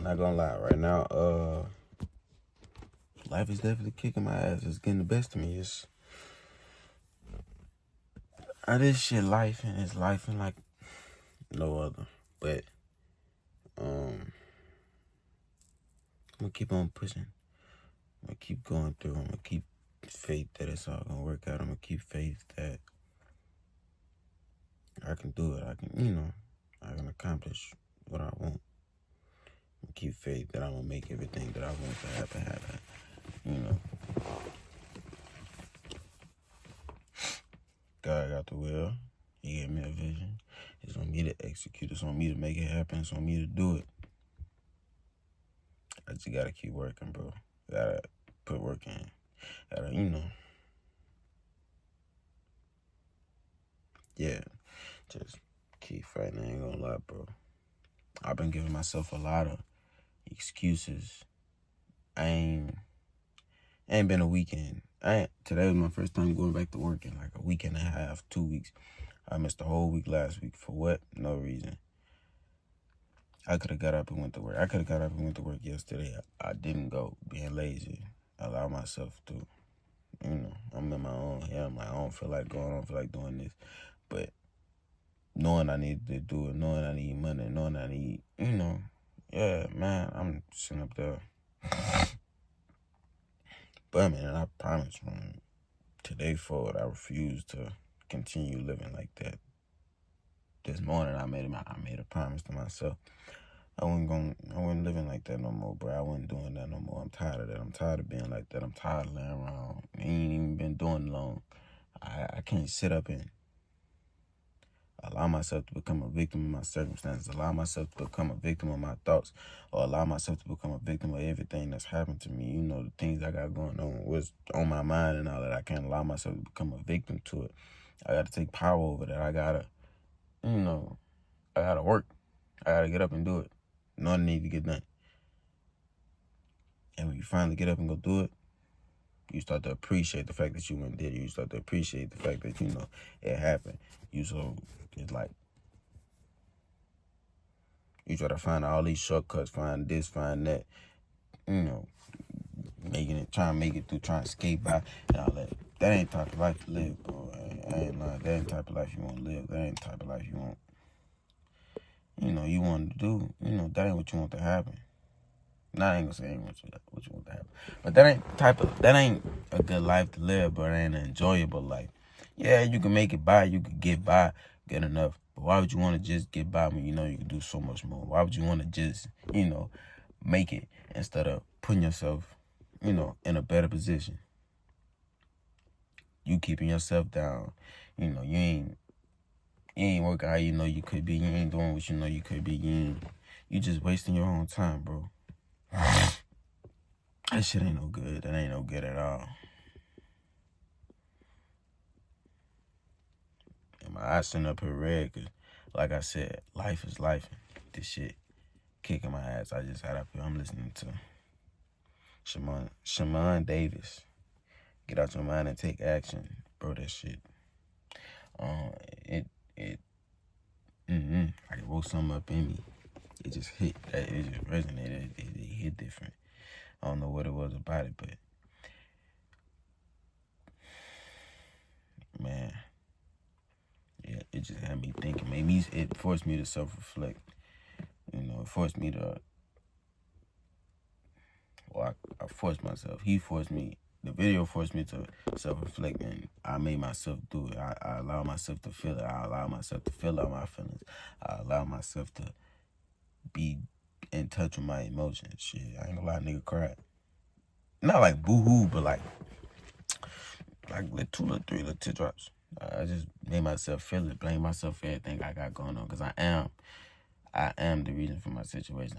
not gonna lie, right now, life is definitely kicking my ass. It's getting the best of me. This shit life and it's life and like no other. But I'm gonna keep on pushing. I'm gonna keep going through. I'm gonna keep faith that it's all gonna work out. I'm gonna keep faith that I can do it. I can accomplish what I want. I'm gonna keep faith that I'm gonna make everything that I want to happen. God got the will. He gave me a vision. It's on me to execute. It's on me to make it happen. It's on me to do it. I just gotta keep working, bro. Gotta put work in. Yeah, just keep fighting. I ain't gonna lie, bro. I've been giving myself a lot of excuses. I ain't been a weekend. Today was my first time going back to work in like a week and a half, 2 weeks. I missed the whole week last week. For what? No reason. I could have got up and went to work. I could have got up and went to work yesterday. I didn't go, being lazy. Allow myself to, I'm in my own head. I'm like, I don't feel like going. I don't feel like doing this. But knowing I need to do it, knowing I need money, knowing I need, yeah, man, I'm sitting up there. But, man, I promise from today forward, I refuse to continue living like that. This morning, I made a promise to myself. I wasn't living like that no more, bro. I wasn't doing that no more. I'm tired of that. I'm tired of being like that. I'm tired of laying around. I ain't even been doing it long. I can't sit up and allow myself to become a victim of my circumstances, allow myself to become a victim of my thoughts, or allow myself to become a victim of everything that's happened to me. The things I got going on, what's on my mind and all that. I can't allow myself to become a victim to it. I got to take power over that. I got to work. I got to get up and do it. Nothing needs to get done. And when you finally get up and go do it, you start to appreciate the fact that you went and did it. You start to appreciate the fact that, it happened. It's like, you try to find all these shortcuts, find this, find that, trying to make it through, trying to skate by and all that. That ain't the type of life you live, bro. I ain't lying. That ain't the type of life you want to live. That ain't the type of life you want. You want to do. That ain't what you want to happen. Nah, I ain't gonna say ain't what you want to happen. But that ain't a good life to live, but it ain't an enjoyable life. Yeah, you can make it by, you can get by good enough. But why would you want to just get by when you can do so much more? Why would you want to just, make it instead of putting yourself, in a better position? You keeping yourself down. You ain't working how you could be. You ain't doing what you could be. You just wasting your own time, bro. That shit ain't no good. That ain't no good at all. And my eyes sitting up here red because, like I said, life is life. This shit kicking my ass. I just had up here. I'm listening to Shaman Davis. Get out your mind and take action. Bro, that shit. Like it woke something up in me. It just hit. It just resonated. It hit different. I don't know what it was about it, but man, yeah, it just had me thinking. It forced me to self-reflect. It forced me to. Well, I forced myself. He forced me. The video forced me to self-reflect, and I made myself do it. I allowed myself to feel it. I allowed myself to feel out my feelings. I allowed myself to be in touch with my emotions. Shit, I ain't gonna lie, nigga cried. Not like boo-hoo, but like 2 or 3 little teardrops. I just made myself feel it, blame myself for everything I got going on, because I am the reason for my situation.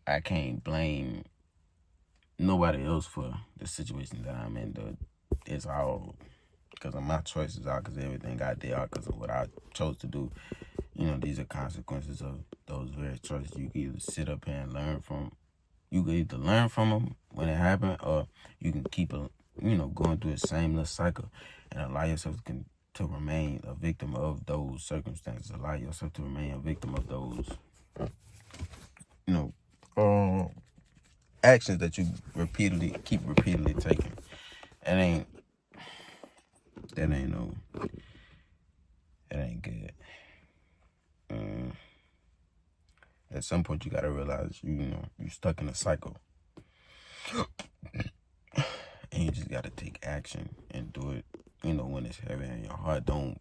I can't blame nobody else for the situation that I'm in. It's all because of my choices, all because everything I did, all because of what I chose to do. These are consequences of those very choices. You can either sit up here and learn from. You can either learn from them when it happened, or you can keep going through the same little cycle and allow yourself to to remain a victim of those circumstances. Allow yourself to remain a victim of those, you know, actions that you keep repeatedly taking. That ain't good. At some point, you gotta realize you're stuck in a cycle, and you just gotta take action and do it. When it's heavy in your heart, don't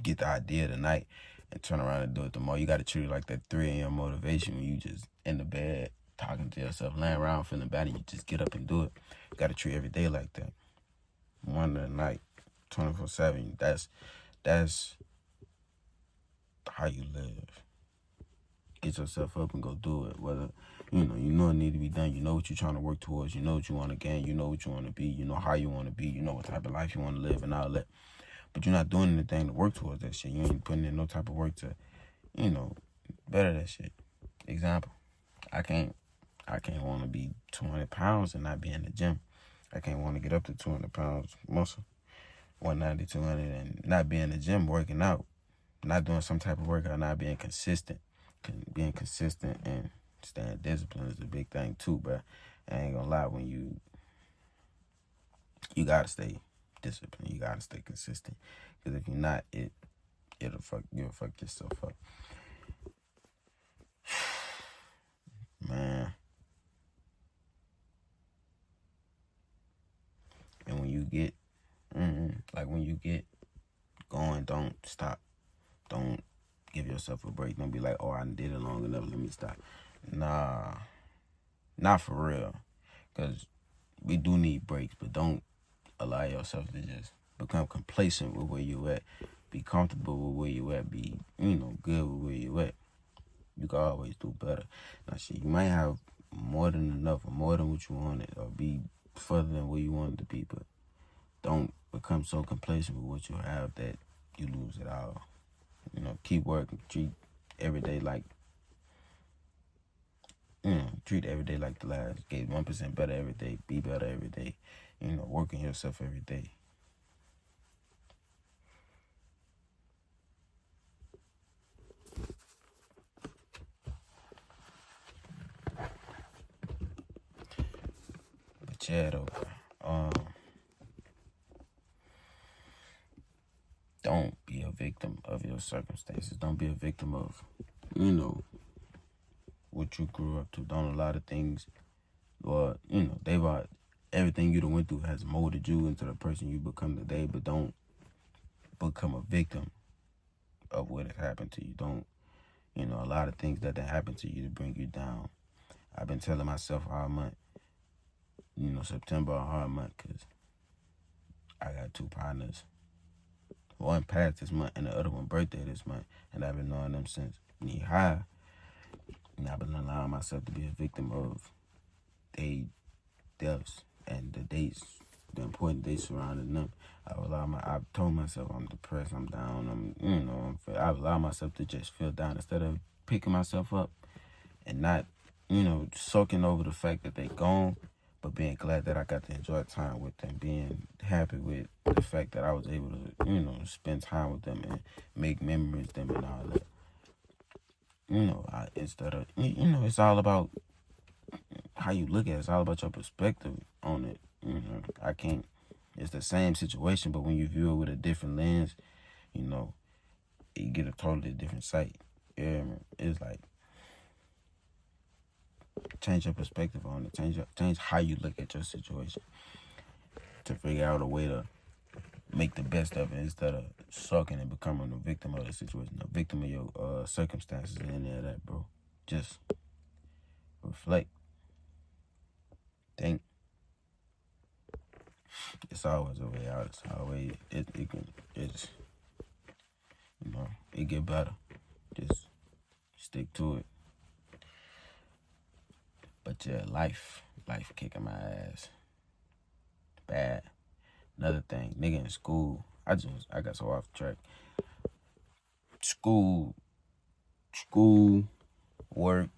get the idea tonight and turn around and do it tomorrow. You gotta treat it like that 3 a.m. motivation when you just in the bed talking to yourself, laying around feeling bad, and you just get up and do it. You gotta treat every day like that. One of the night, 24/7. That's how you live. Get yourself up and go do it. Whether you know it need to be done. You know what you're trying to work towards. You know what you want to gain. You know what you want to be. You know how you want to be. You know what type of life you want to live and all that. But you're not doing anything to work towards that shit. You ain't putting in no type of work to, better that shit. Example, I can't want to be 200 pounds and not be in the gym. I can't want to get up to 200 pounds muscle, 190, 200, and not be in the gym working out, not doing some type of workout, not being consistent. Being consistent and staying disciplined is a big thing too, but I ain't gonna lie, when you gotta stay disciplined, you gotta stay consistent, because if you're not, you'll fuck yourself up. Man. And when you get going, don't stop. Don't give yourself a break. Don't be like, oh, I did it long enough, let me stop. Nah, not for real. Because we do need breaks, but don't allow yourself to just become complacent with where you at. Be comfortable with where you at. Be, good with where you at. You can always do better. Now, shit, you might have more than enough or more than what you wanted or be further than where you wanted to be, but don't become so complacent with what you have that you lose it all. Keep working. Treat every day like the last. Get 1% better every day. Be better every day. Working yourself every day. But yeah, though, don't be a victim of your circumstances. Don't be a victim of, what you grew up to. Don't allow the things, or everything you done went through has molded you into the person you become today. But don't become a victim of what has happened to you. Don't, a lot of things that happen to you to bring you down. I've been telling myself all month, September a hard month, because I got 2 partners. One passed this month and the other one birthday this month. And I've been knowing them since knee high. And I've been allowing myself to be a victim of their deaths and the important dates surrounding them. I've told myself I'm depressed, I'm down, I've allowed myself to just feel down instead of picking myself up and not, soaking over the fact that they gone, but being glad that I got to enjoy time with them, being happy with the fact that I was able to, spend time with them and make memories with them and all that. Instead of, it's all about how you look at it. It's all about your perspective on it. It's the same situation, but when you view it with a different lens, you get a totally different sight. Yeah, man. It's like, change your perspective on it. Change how you look at your situation to figure out a way to make the best of it instead of sucking and becoming a victim of the situation, a victim of your circumstances and any of that, bro. Just reflect. Think. It's always a way out. It's always it get better. Just stick to it. But yeah, life kicking my ass. Bad. Another thing, nigga in school. I got so off track. School, work.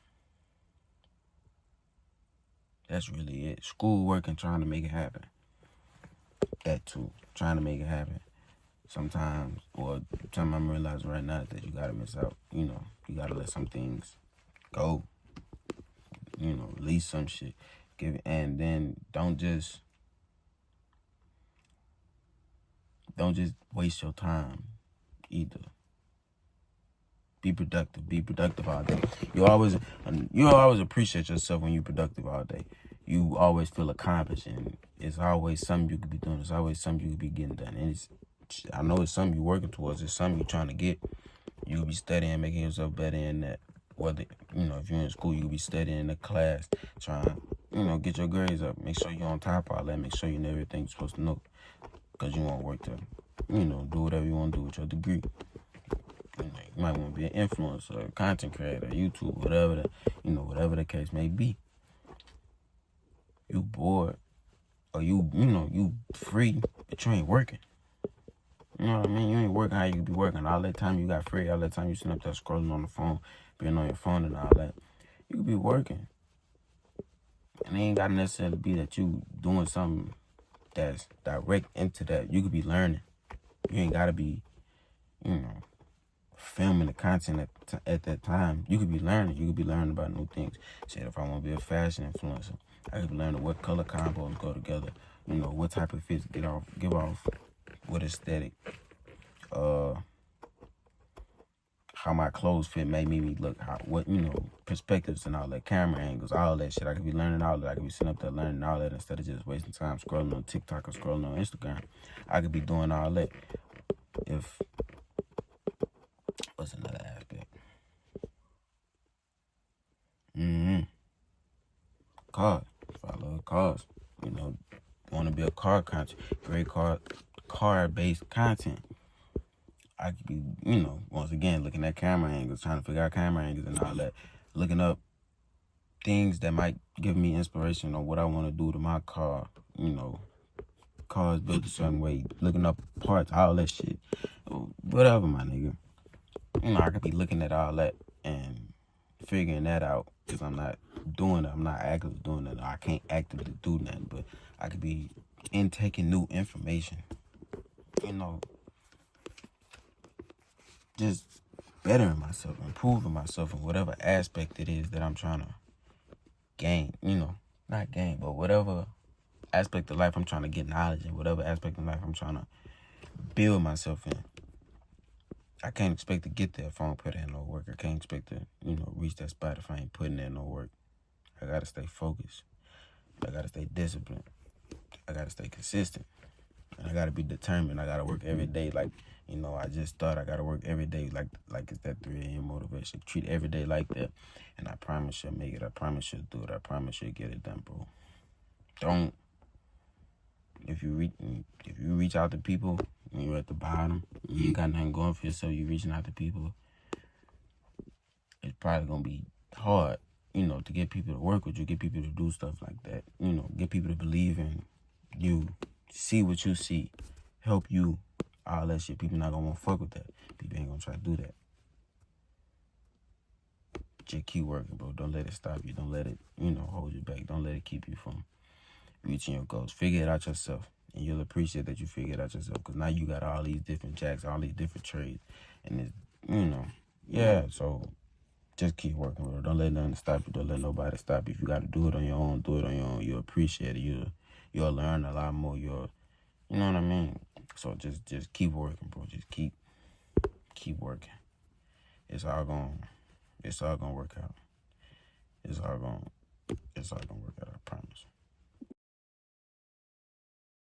That's really it. School, work, and trying to make it happen. That too. Trying to make it happen. sometimes, or something I'm realizing right now is that you gotta miss out. You know, you gotta let some things go. You know, release some shit. And then don't just waste your time either. Be productive. Be productive all day. You always appreciate yourself when you're productive all day. You always feel accomplished, and it's always something you could be doing. It's always something you could be getting done. And I know it's something you're working towards. It's something you're trying to get. You could be studying, making yourself better in that. Whether, if you're in school, you could be studying in the class, trying, get your grades up. Make sure you're on top of all that. Make sure you know everything you're supposed to know. Because you want to work to, do whatever you want to do with your degree. You might want to be an influencer, content creator, YouTube, whatever the case may be. You bored, or you free, but you ain't working. You know what I mean? You ain't working how you be working. All that time you got free, all that time you sitting up there scrolling on the phone, being on your phone and all that, you could be working. And it ain't got to necessarily be that you doing something that's direct into that. You could be learning. You ain't got to be, filming the content at that time. You could be learning. You could be learning about new things. Say, if I want to be a fashion influencer, I could be learning what color combos go together. What type of fits give off, what aesthetic. How my clothes fit made me look, perspectives and all that, camera angles, all that shit. I could be learning all that. I could be sitting up there learning all that instead of just wasting time scrolling on TikTok or scrolling on Instagram. I could be doing all that. What's another aspect? Cars. If I love cars, want to be a car content, great car-based content. I could be, once again, looking at camera angles, trying to figure out camera angles and all that, looking up things that might give me inspiration on what I want to do to my car, cars built a certain way, looking up parts, all that shit, whatever, my nigga. I could be looking at all that and figuring that out, because I'm not doing it. I'm not actively doing it. I can't actively do nothing, but I could be intaking new information, just bettering myself, improving myself in whatever aspect it is that I'm trying to gain, not gain, but whatever aspect of life I'm trying to get knowledge in, whatever aspect of life I'm trying to build myself in. I can't expect to get there if I don't put in no work. I can't expect to, reach that spot if I ain't putting in no work. I gotta stay focused. I gotta stay disciplined. I gotta stay consistent. And I gotta be determined. I gotta work every day like, I just thought I gotta work every day like it's that 3 a.m. motivation. Treat every day like that. And I promise you'll make it. I promise you'll do it. I promise you'll get it done, bro. Don't. If you reach out to people when you're at the bottom, you ain't got nothing going for yourself, you reaching out to people, it's probably gonna be hard, to get people to work with you, get people to do stuff like that, get people to believe in you, see what you see, help you, all that shit. People not gonna want to fuck with that. People ain't gonna try to do that. Just keep working, bro. Don't let it stop you. Don't let it, hold you back. Don't let it keep you from reaching your goals. Figure it out yourself, and you'll appreciate that you figured it out yourself, because now you got all these different jacks, all these different trades, and it's, so just keep working, bro. Don't let nothing stop you. Don't let nobody stop you. If you got to do it on your own, do it on your own. You'll appreciate it. You'll learn a lot more. You know what I mean? So just keep working, bro. Just keep working. It's all gonna work out. It's all gonna